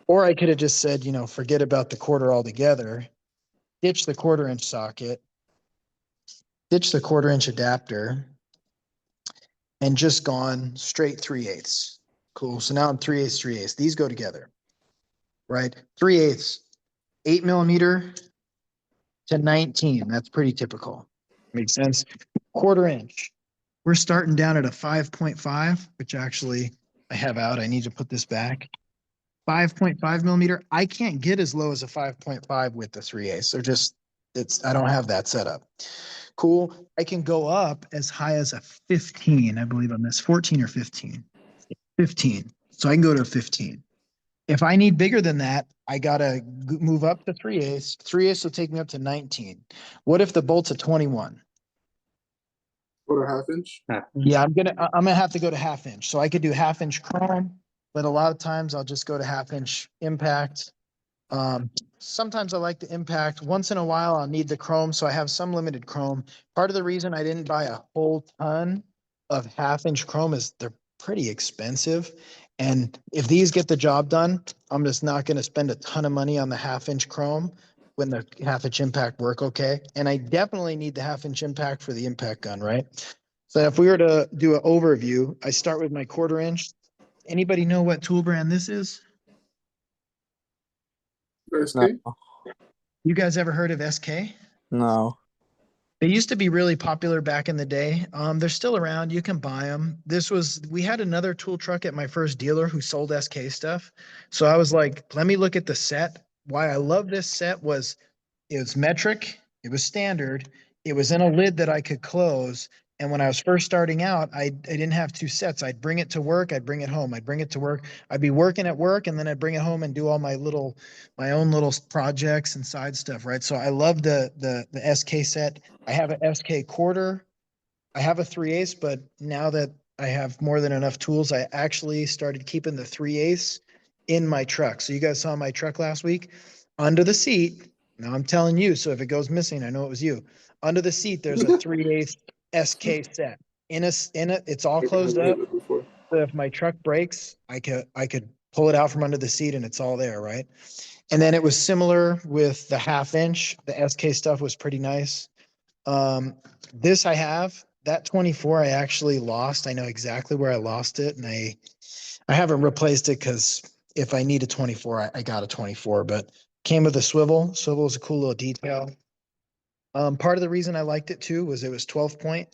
Or I could have just said, forget about the quarter altogether, ditch the quarter inch socket, ditch the quarter inch adapter, and just gone straight 3/8. Cool. So now I'm 3/8, 3/8. These go together, right? 3/8, 8 mm to 19. That's pretty typical. Makes sense. Quarter inch. We're starting down at a 5.5, which actually I have out. I need to put this back. 5.5 millimeter. I can't get as low as a 5.5 with the 3/8. They're just, I don't have that set up. Cool. I can go up as high as a 15, I believe on this, 14 or 15. 15. So I can go to a 15. If I need bigger than that, I gotta move up to 3/8. 3/8 will take me up to 19. What if the bolt's a 21?
Or a 1/2 inch.
Yeah, I'm gonna have to go to 1/2 inch. So I could do 1/2 inch chrome, but a lot of times I'll just go to 1/2 inch impact. Sometimes I like the impact. Once in a while, I'll need the chrome, so I have some limited chrome. Part of the reason I didn't buy a whole ton of 1/2 inch chrome is they're pretty expensive. And if these get the job done, I'm just not going to spend a ton of money on the 1/2 inch chrome when the 1/2 inch impact work okay. And I definitely need the 1/2 inch impact for the impact gun, right? So if we were to do an overview, I start with my quarter inch. Anybody know what tool brand this is?
SK.
You guys ever heard of SK?
No.
They used to be really popular back in the day. They're still around. You can buy them. We had another tool truck at my first dealer who sold SK stuff. So I was like, let me look at the set. Why I love this set was it was metric, it was standard, it was in a lid that I could close. And when I was first starting out, I didn't have two sets. I'd bring it to work, I'd bring it home, I'd bring it to work. I'd be working at work and then I'd bring it home and do all my own little projects and side stuff, right? So I love the SK set. I have a SK quarter. I have a 3/8, but now that I have more than enough tools, I actually started keeping the 3/8 in my truck. So you guys saw my truck last week under the seat. Now I'm telling you, so if it goes missing, I know it was you. Under the seat, there's a 3/8 SK set. It's all
I've
closed
never
up.
heard that before.
So if my truck breaks, I could pull it out from under the seat and it's all there, right? And then it was similar with the 1/2 inch. The SK stuff was pretty nice. This I have, that 24 I actually lost. I know exactly where I lost it, and I haven't replaced it because if I need a 24, I got a 24, but came with a swivel. Swivel is a cool little detail. Part of the reason I liked it too was it was 12 point.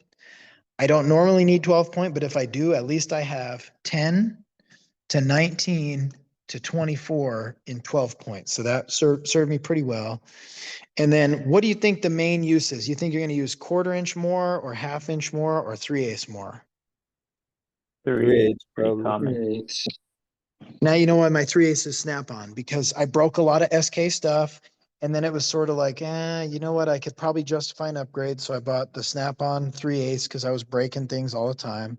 I don't normally need 12 point, but if I do, at least I have 10 to 19 to 24 in 12 points. So that served me pretty well. And then what do you think the main use is? You think you're going to use quarter inch more or 1/2 inch more or 3/8 more?
3/8,
3/8
pretty
probably.
common.
Now you know why my 3/8 is snap on, because I broke a lot of SK stuff. And then it was sort of like, you know what? I could probably justify an upgrade. So I bought the snap on 3/8 because I was breaking things all the time.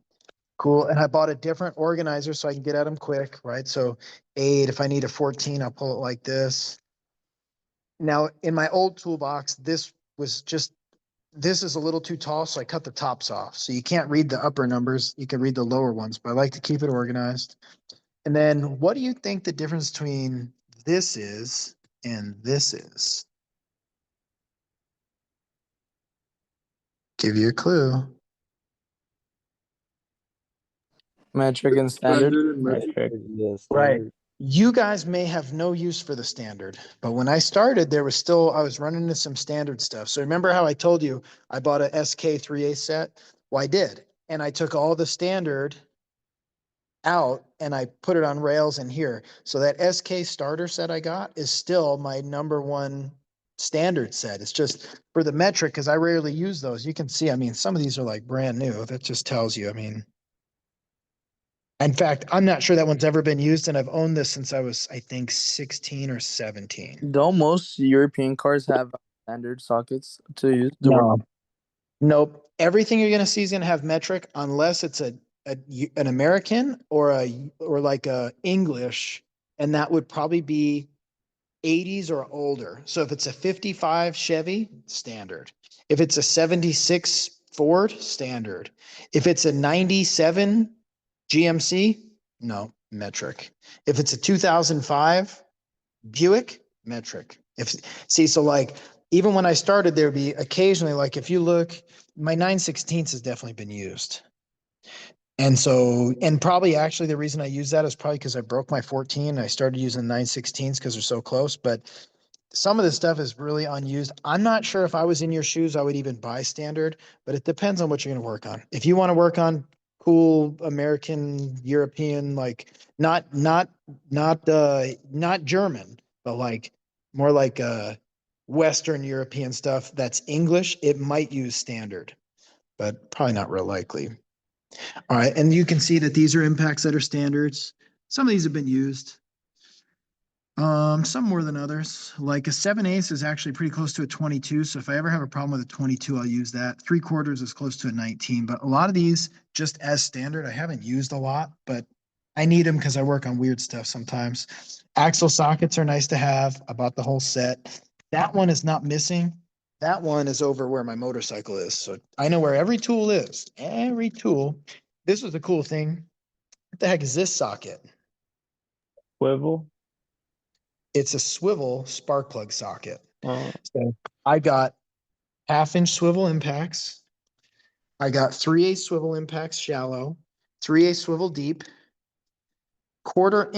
Cool. And I bought a different organizer so I can get at them quick, right? So 8, if I need a 14, I'll pull it like this. Now, in my old toolbox, this
was just, this is a little too tall, so I cut the tops off. So you can't read the upper numbers. You can read the lower ones, but I like to keep it organized. And then what do you think the difference between this is and this is? Give you a clue.
Metric and standard.
Standard and metric.
Metric.
Yeah,
Right.
standard.
You guys may have no use for the standard, but when I started, there was still, I was running into some standard stuff. So remember how I told you I bought a SK3A set? Well, I did. And I took all the standard out and I put it on rails in here. So that SK starter set I got is still my number one standard set. It's just for the metric, because I rarely use those. You can see, I mean, some of these are like brand new. That just tells you, I mean, in fact, I'm not sure that one's ever been used, and I've owned this since I was, I think, 16 or 17.
Don't most European cars have standard sockets to use to work?
No. Nope. Everything you're gonna see is gonna have metric unless it's an American or like a English, and that would probably be 80s or older. So if it's a 55 Chevy, standard. If it's a 76 Ford, standard. If it's a 97 GMC, no, metric. If it's a 2005 Buick, metric. If see, so like even when I started, there'd be occasionally, like if you look, my 9/16 has definitely been used. And so, and probably actually the reason I use that is probably because I broke my 14. I started using 9/16s because they're so close. But some of this stuff is really unused. I'm not sure if I was in your shoes, I would even buy standard, but it depends on what you're going to work on. If you want to work on cool American, European, like not German, but like more like Western European stuff that's English, it might use standard, but probably not real likely. All right, and you can see that these are impacts that are standards. Some of these have been used. Some more than others. Like a 7/8 is actually pretty close to a 22. So if I ever have a problem with a 22, I'll use that. 3/4 is close to a 19. But a lot of these, just as standard, I haven't used a lot, but I need them because I work on weird stuff sometimes. Axle sockets are nice to have. I bought the whole set. That one is not missing. That one is over where my motorcycle is. So I know where every tool is. Every tool. This was a cool thing. What the heck is this socket?
Swivel.
It's a swivel spark plug socket.
Oh,
So I got 1/2 inch swivel impacts. I got 3/8 swivel impacts shallow, 3/8 swivel deep, 1/4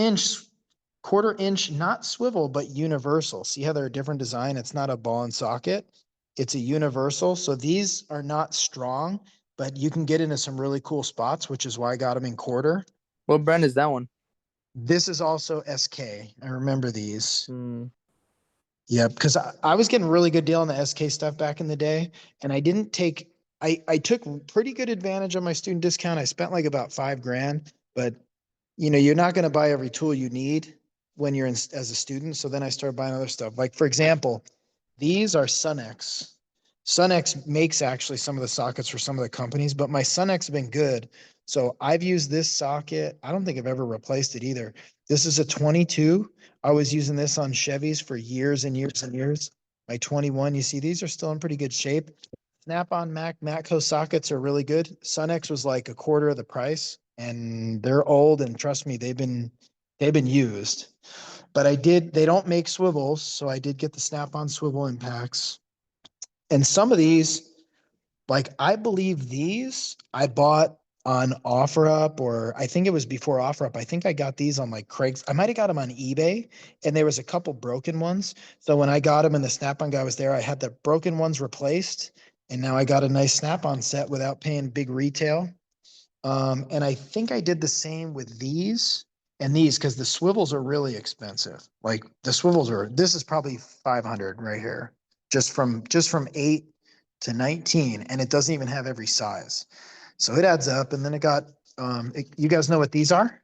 inch, not swivel, but universal. See how they're a different design? It's not a ball and socket. It's a universal. So these are not strong, but you can get into some really cool spots, which is why I got them in quarter.
What brand is that one?
This is also SK. I remember these.
Hmm.
Yeah, because I was getting really good deal on the SK stuff back in the day, and I took pretty good advantage of my student discount. I spent like about $5,000, but you're not going to buy every tool you need when you're as a student. So then I started buying other stuff. Like for example, these are Sunex. Sunex makes actually some of the sockets for some of the companies, but my Sunex have been good. So I've used this socket. I don't think I've ever replaced it either. This is a 22. I was using this on Chevys for years and years and years. My 21, you see, these are still in pretty good shape. Snap-on Matco sockets are really good. Sunex was like 1/4 of the price, and they're old. And trust me, they've been used. But they don't make swivels, so I did get the Snap-on swivel impacts. And some of these, like I believe these I bought on OfferUp, or I think it was before OfferUp. I think I got these on like Craig's. I might have got them on eBay, and there was a couple broken ones. So when I got them and the Snap-on guy was there, I had the broken ones replaced, and now I got a nice Snap-on set without paying big retail. And I think I did the same with these and these because the swivels are really expensive. Like the swivels this is probably 500 right here, just from 8 to 19, and it doesn't even have every size. So it adds up. And then it got, you guys know what these are?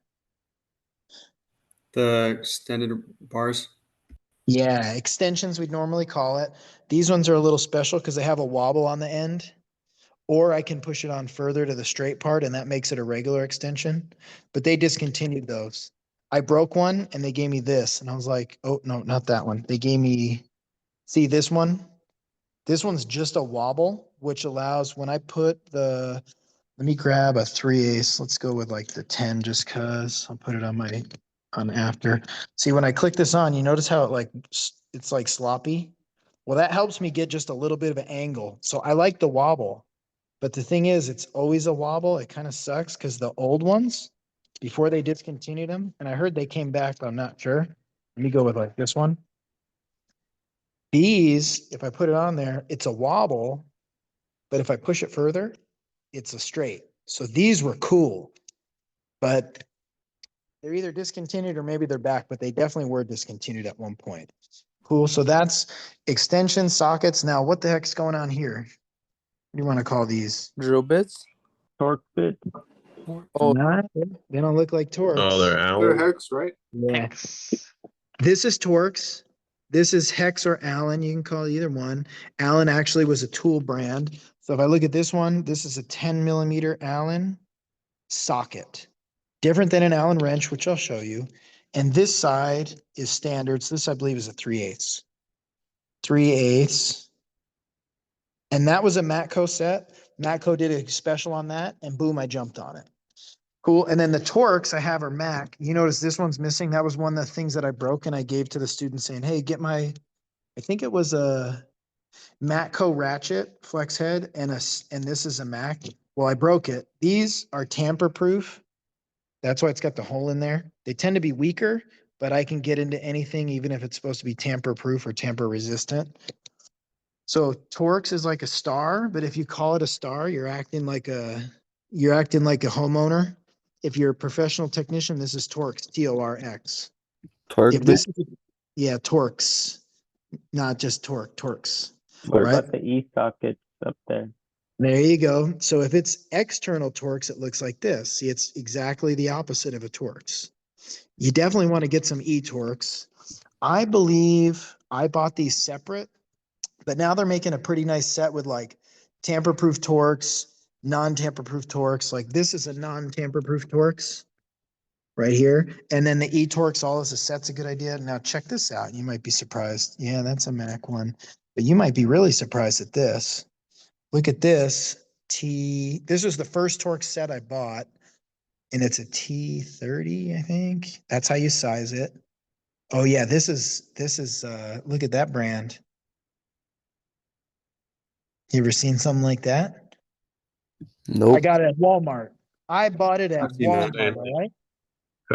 The extended bars.
Yeah, extensions we'd normally call it. These ones are a little special because they have a wobble on the end. Or I can push it on further to the straight part, and that makes it a regular extension. But they discontinued those. I broke one and they gave me this. And I was like, oh, no, not that one. They gave me, see this one? This one's just a wobble, which allows when I put the, let me grab a 3/8. Let's go with like the 10 just cause I'll put it on my, on after. See, when I click this on, you notice how it like, it's like sloppy. Well, that helps me get just a little bit of an angle. So I like the wobble. But the thing is, it's always a wobble. It kind of sucks because the old ones, before they discontinued them, and I heard they came back, but I'm not sure. Let me go with like this one. These, if I put it on there, it's a wobble, but if I push it further, it's a straight. So these were cool, but they're either discontinued or maybe they're back, but they definitely were discontinued at one point. Cool. So that's extension sockets. Now, what the heck's going on here? What do you want to call these?
Drill bits.
Torque bit.
Oh,
Nah, they don't look like Torx.
Oh, they're
They're
Allen.
hex, right?
Yeah. This is Torx. This is Hex or Allen. You can call either one. Allen actually was a tool brand. So if I look at this one, this is a 10 millimeter Allen socket. Different than an Allen wrench, which I'll show you. And this side is standards. This, I believe, is a 3/8. 3/8. And that was a Matco set. Matco did a special on that, and boom, I jumped on it. Cool. And then the Torx I have are Mac. You notice this one's missing. That was one of the things that I broke and I gave to the student saying, hey, get my, I think it was a Matco ratchet flex head and and this is a Mac. Well, I broke it. These are tamper proof. That's why it's got the hole in there. They tend to be weaker, but I can get into anything, even if it's supposed to be tamper proof or tamper resistant. So Torx is like a star, but if you call it a star, you're acting like a homeowner. If you're a professional technician, this is Torx, Torx.
Torque
If
bit.
this is, yeah, Torx, not just Torx.
What
Right.
about the E sockets up there?
There you go. So if it's external Torx, it looks like this. See, it's exactly the opposite of a Torx. You definitely want to get some E-Torx. I believe I bought these separate, but now they're making a pretty nice set with like tamper-proof Torx, non-tamper-proof Torx. Like this is a non-tamper-proof Torx right here. And then the E-Torx all as a set's a good idea. Now check this out. You might be surprised. Yeah, that's a Mac one, but you might be really surprised at this. Look at this. This was the first Torx set I bought, and it's a T30, I think. That's how you size it. Oh yeah, this is look at that brand. You ever seen something like that? I
Nope.
got it at Walmart. I bought it at
I've seen that.
Walmart, all right?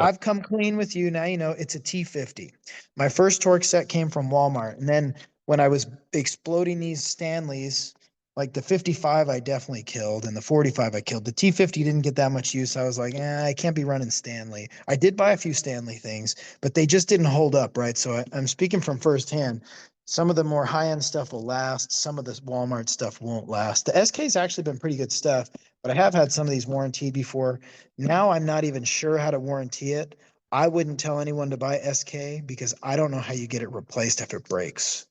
I've come clean with you. Now you know it's a T50. My first Torx set came from Walmart. And then when I was exploding these Stanleys, like the 55 I definitely killed and the 45 I killed. The T50 didn't get that much use. I was like, I can't be running Stanley. I did buy a few Stanley things, but they just didn't hold up, right? So I'm speaking from firsthand. Some of the more high-end stuff will last. Some of the Walmart stuff won't last. The SK's actually been pretty good stuff, but I have had some of these warranted before. Now I'm not even sure how to warranty it. I wouldn't tell anyone to buy SK because I don't know how you get it replaced if it breaks.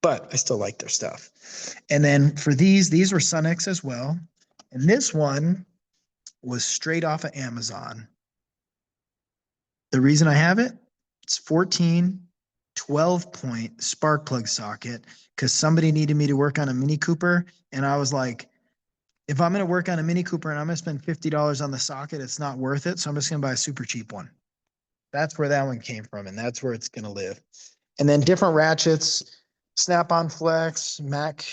But I still like their stuff. And then for these were Sunex as well. And this one was straight off of Amazon. The reason I have it, it's 14, 12-point spark plug socket because somebody needed me to work on a Mini Cooper. And I was like, if I'm going to work on a Mini Cooper and I'm going to spend $50 on the socket, it's not worth it. So I'm just going to buy a super cheap one. That's where that one came from. And that's where it's going to live. And then different ratchets, Snap-on Flex, Mac.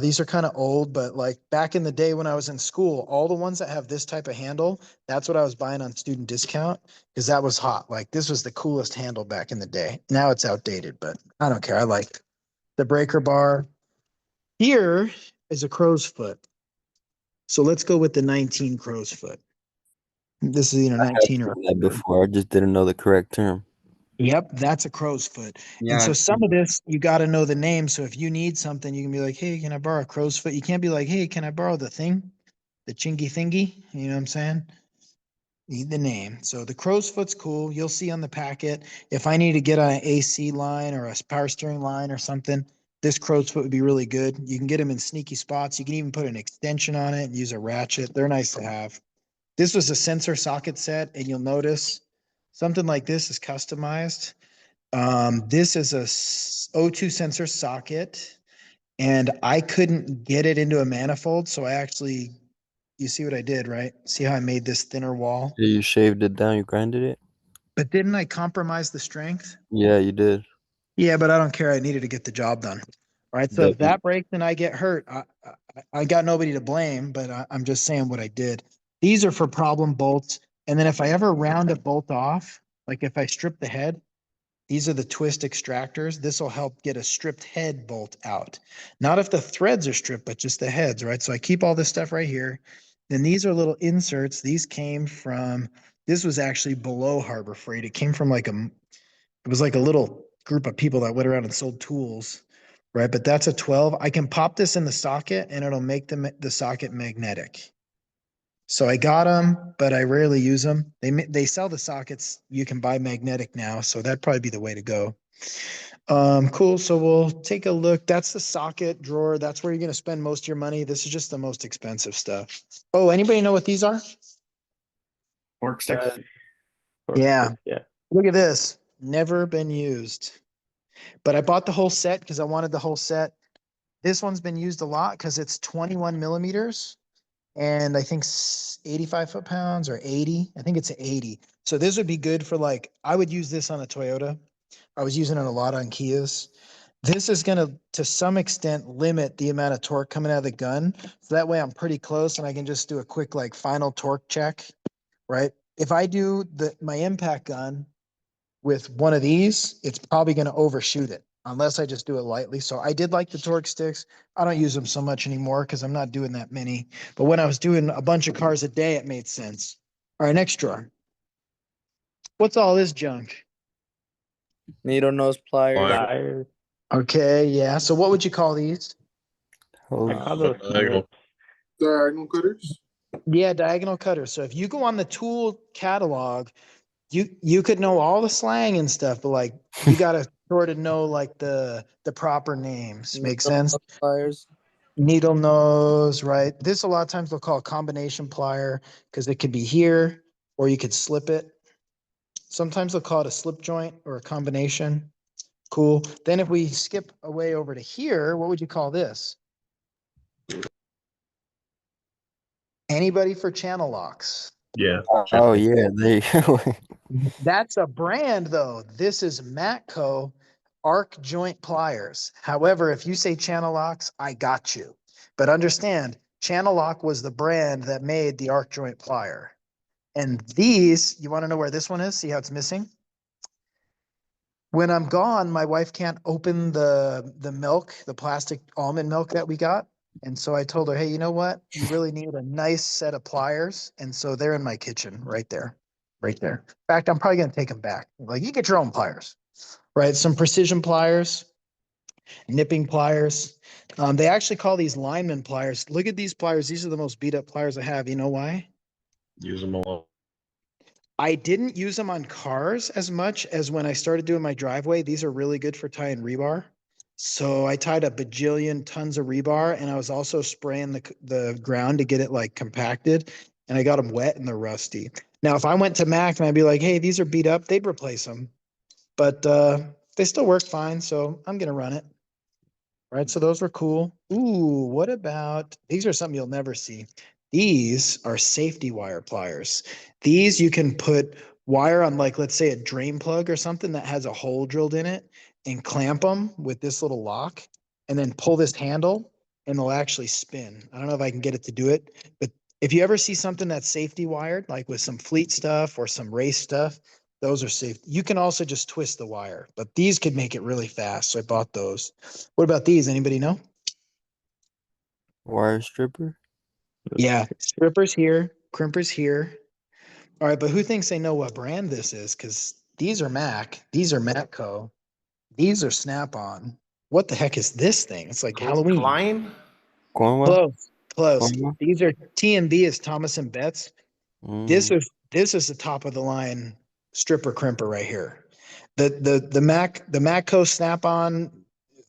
These are kind of old, but like back in the day when I was in school, all the ones that have this type of handle, that's what I was buying on student discount because that was hot. Like this was the coolest handle back in the day. Now it's outdated, but I don't care. I like the breaker bar. Here is a crow's foot. So let's go with the 19 crow's foot. This is either
I have
19
seen
or
that before. I just didn't know the correct term.
Yep, that's a crow's foot.
Yeah,
And so
I've
some
seen
of this, you got to know the name. So if you need something, you can be like, hey, can I borrow a crow's foot? You can't be like, hey, can I borrow the thing? The chingy thingy? You know what I'm saying? Need the name. So the crow's foot's cool. You'll see on the packet. If I need to get on an AC line or a power steering line or something, this crow's foot would be really good. You can get them in sneaky spots. You can even put an extension on it and use a ratchet. They're nice to have. This was a sensor socket set, and you'll notice something like this is customized. This is a O2 sensor socket, and I couldn't get it into a manifold. So you see what I did, right? See how I made this thinner wall?
Yeah, you shaved it down, you grinded it?
But didn't I compromise the strength?
Yeah, you did.
Yeah, but I don't care. I needed to get the job done. All right. So if
W.
that breaks and I get hurt, I got nobody to blame, but I'm just saying what I did. These are for problem bolts. And then if I ever round a bolt off, like if I strip the head, these are the twist extractors. This will help get a stripped head bolt out. Not if the threads are stripped, but just the heads, right? So I keep all this stuff right here. Then these are little inserts. These came from, this was actually below Harbor Freight. It came from it was like a little group of people that went around and sold tools, right? But that's a 12. I can pop this in the socket and it'll make the socket magnetic. So I got them, but I rarely use them. They sell the sockets. You can buy magnetic now, so that'd probably be the way to go. Cool. So we'll take a look. That's the socket drawer. That's where you're going to spend most of your money. This is just the most expensive stuff. Oh, anybody know what these are?
Fork sticks.
Yeah.
Yeah.
Look at this. Never been used. But I bought the whole set because I wanted the whole set. This one's been used a lot because it's 21 millimeters and I think 85 foot-pounds or 80. I think it's 80. So this would be good for I would use this on a Toyota. I was using it a lot on Kias. This is going to some extent, limit the amount of torque coming out of the gun. So that way I'm pretty close and I can just do a quick final torque check, right? If I do my impact gun with one of these, it's probably going to overshoot it unless I just do it lightly. So I did like the torque sticks. I don't use them so much anymore because I'm not doing that many. But when I was doing a bunch of cars a day, it made sense. All right, next drawer. What's all this junk?
Needle nose pliers.
Pliers.
Okay, yeah. So what would you call these?
I call those
Diagonal.
snips.
Diagonal cutters.
Yeah, diagonal cutters. So if you go on the tool catalog, you could know all the slang and stuff, but you gotta sort of know the proper names. Make
Needle
sense?
nose pliers.
Needle nose, right? This a lot of times they'll call a combination plier because it could be here or you could slip it. Sometimes they'll call it a slip joint or a combination. Cool. Then if we skip away over to here, what would you call this? Anybody for channel locks?
Yeah.
Oh yeah, there you go.
That's a brand though. This is Matco arc joint pliers. However, if you say channel locks, I got you. But understand, channel lock was the brand that made the arc joint plier. And these, you want to know where this one is? See how it's missing? When I'm gone, my wife can't open the milk, the plastic almond milk that we got. And so I told her, hey, you know what? You really need a nice set of pliers. And so they're in my kitchen right there, right there. In fact, I'm probably going to take them back. You get your own pliers, right? Some precision pliers, nipping pliers. They actually call these lineman pliers. Look at these pliers. These are the most beat up pliers I have. You know why?
Use them a lot.
I didn't use them on cars as much as when I started doing my driveway. These are really good for tying rebar. So I tied a bajillion tons of rebar and I was also spraying the ground to get it compacted and I got them wet and they're rusty. Now, if I went to Mac and I'd be like, hey, these are beat up, they'd replace them. But they still work fine. So I'm going to run it. Right. So those were cool. Ooh, what about these are something you'll never see. These are safety wire pliers. These you can put wire on let's say a drain plug or something that has a hole drilled in it and clamp them with this little lock and then pull this handle and they'll actually spin. I don't know if I can get it to do it, but if you ever see something that's safety wired, like with some fleet stuff or some race stuff, those are safe. You can also just twist the wire, but these could make it really fast. So I bought those. What about these? Anybody know?
Wire stripper.
Yeah, strippers here, crimpers here. All right, but who thinks they know what brand this is? Because these are Mac, these are Matco, these are Snap-on. What the heck is this thing? It's like Halloween.
Klein?
Cornwell.
Close, close.
Cornwell.
These are T&B is Thomas and Betts. This is the top of the line stripper crimper right here. The Matco Snap-on,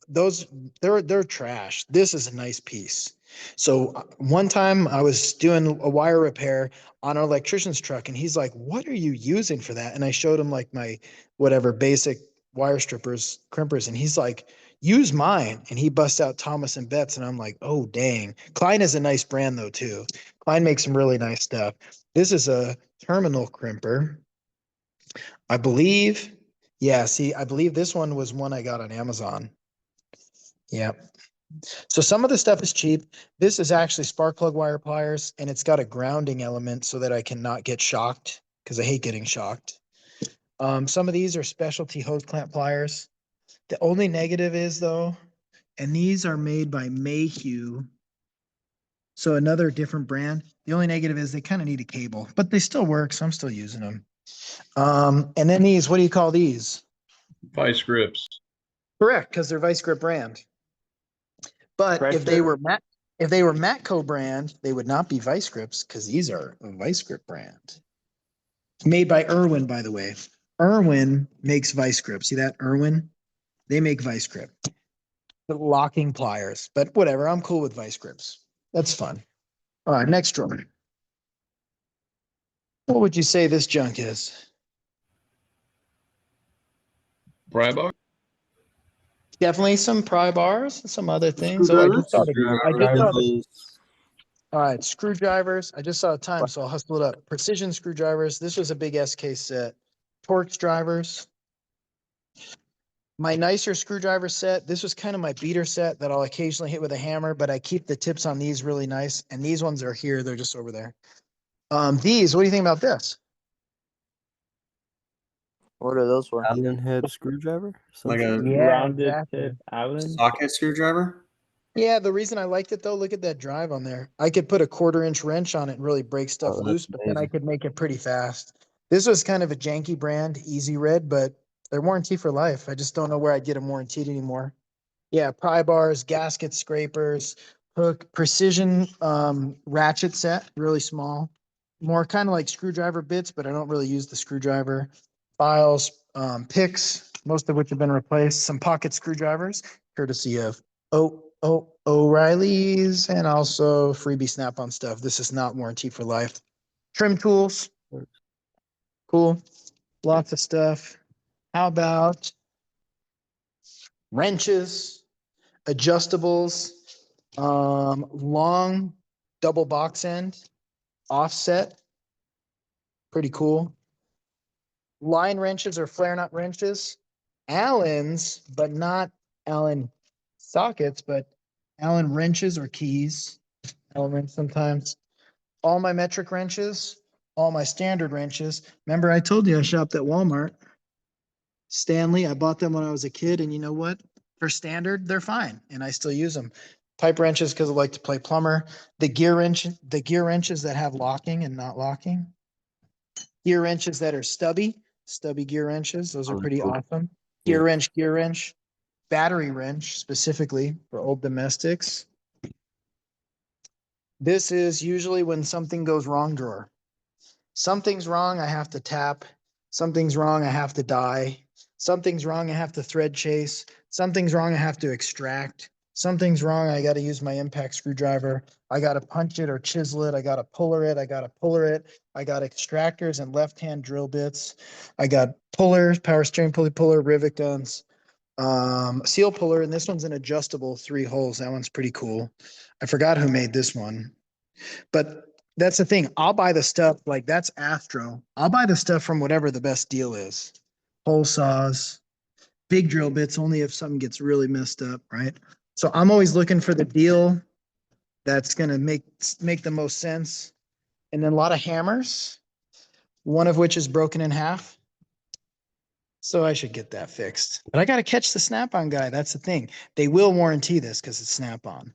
those they're trash. This is a nice piece. So one time I was doing a wire repair on an electrician's truck and he's like, what are you using for that? And I showed him my whatever basic wire strippers, crimpers. And he's like, use mine. And he busts out Thomas and Betts. And I'm like, oh, dang. Klein is a nice brand though, too. Klein makes some really nice stuff. This is a terminal crimper. I believe. Yeah, see, I believe this one was one I got on Amazon. Yeah. So some of the stuff is cheap. This is actually spark plug wire pliers, and it's got a grounding element so that I cannot get shocked because I hate getting shocked. Some of these are specialty hose clamp pliers. The only negative is though, and these are made by Mayhew. So another different brand. The only negative is they kind of need a cable, but they still work. So I'm still using them. And then these, what do you call these?
Vice grips.
Correct, because they're Vice Grip brand. But if they were Matco brand, they would not be Vice Grips because these are a Vice Grip brand. Made by Irwin, by the way. Irwin makes Vice Grip. See that, Irwin? They make Vice Grip. The locking pliers, but whatever. I'm cool with Vice Grips. That's fun. All right, next drawer. What would you say this junk is?
Pry bar.
Definitely some pry bars and some other things. Oh, I just saw the, all right, screwdrivers. I just saw the time, so I'll hustle it up. Precision screwdrivers. This was a big SK set. Torx drivers. My nicer screwdriver set. This was kind of my beater set that I'll occasionally hit with a hammer, but I keep the tips on these really nice. And these ones are here. They're just over there. These, what do you think about this?
What are those for?
Allen head screwdriver?
Like
Something.
a
Rounded
exactly.
tip Allen.
socket screwdriver?
Yeah, the reason I liked it though, look at that drive on there. I could put a 1/4 inch wrench on it and really break stuff
Oh, that's
loose, but then I
amazing.
could make it pretty fast. This was kind of a janky brand, Easy Red, but they're warranty for life. I just don't know where I'd get them warranted anymore. Yeah, pry bars, gasket scrapers, hook, precision ratchet set, really small. More kind of like screwdriver bits, but I don't really use the screwdriver. Files, picks, most of which have been replaced. Some pocket screwdrivers, courtesy of O'Reilly's, and also freebie Snap-on stuff. This is not warranty for life. Trim tools, cool, lots of stuff. How about wrenches, adjustables, long double box end, offset, pretty cool. Line wrenches or flare nut wrenches, Allen's, but not Allen sockets, but Allen wrenches or keys. Allen wrench sometimes. All my metric wrenches, all my standard wrenches. Remember, I told you I shopped at Walmart. Stanley, I bought them when I was a kid, and you know what? For standard, they're fine, and I still use them. Pipe wrenches because I like to play plumber. The gear wrenches that have locking and not locking. Gear wrenches that are stubby gear wrenches. Those are pretty
Cool.
awesome.
Yeah.
Gear wrench, battery wrench specifically for old domestics. This is usually when something goes wrong drawer. Something's wrong, I have to tap. Something's wrong, I have to die. Something's wrong, I have to thread chase. Something's wrong, I have to extract. Something's wrong, I got to use my impact screwdriver. I got to punch it or chisel it. I got to puller it. I got extractors and left-hand drill bits. I got pullers, power steering pulley puller, rivet guns, seal puller, and this one's an adjustable 3 holes. That one's pretty cool. I forgot who made this one, but that's the thing. I'll buy the stuff like that's Astro. I'll buy the stuff from whatever the best deal is. Hole saws, big drill bits, only if something gets really messed up, right? So I'm always looking for the deal that's gonna make the most sense. And then a lot of hammers, one of which is broken in half. So I should get that fixed. But I gotta catch the Snap-on guy. That's the thing. They will warranty this because it's Snap-on.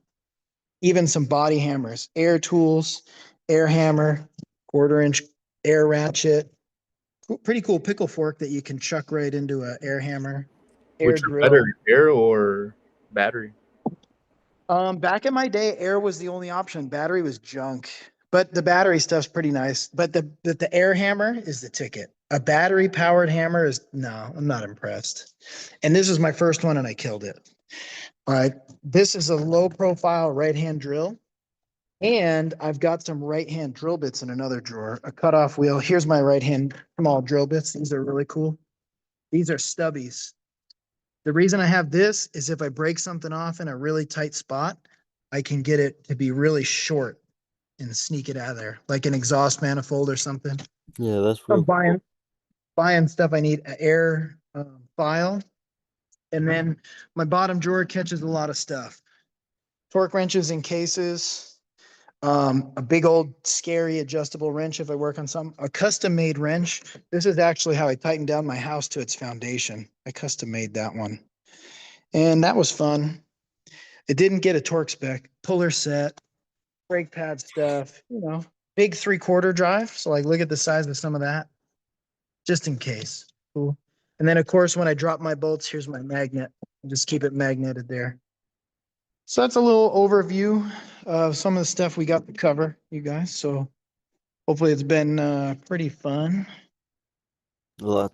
Even some body hammers, air tools, air hammer, 1/4 inch air ratchet. Pretty cool pickle fork that you can chuck right into a air hammer. Air
Which are
drill.
better, air or battery?
Back in my day, air was the only option. Battery was junk, but the battery stuff's pretty nice. But the air hammer is the ticket. A battery powered hammer is no, I'm not impressed. And this is my first one and I killed it. All right. This is a low profile right hand drill. And I've got some right hand drill bits in another drawer, a cutoff wheel. Here's my right hand small drill bits. These are really cool. These are stubbies. The reason I have this is if I break something off in a really tight spot, I can get it to be really short and sneak it out of there, like an exhaust manifold or something.
Yeah, that's
I'm
real cool.
buying stuff. I need an air file. And then my bottom drawer catches a lot of stuff. Torque wrenches and cases, a big old scary adjustable wrench if I work on some, a custom made wrench. This is actually how I tightened down my house to its foundation. I custom made that one. And that was fun. It didn't get a torque spec, puller set, brake pad stuff, big 3/4 drive. So like, look at the size of some of that, just in case. Cool. And then of course, when I drop my bolts, here's my magnet. Just keep it magneted there. So that's a little overview of some of the stuff we got to cover, you guys. So hopefully it's been pretty fun.
Lots of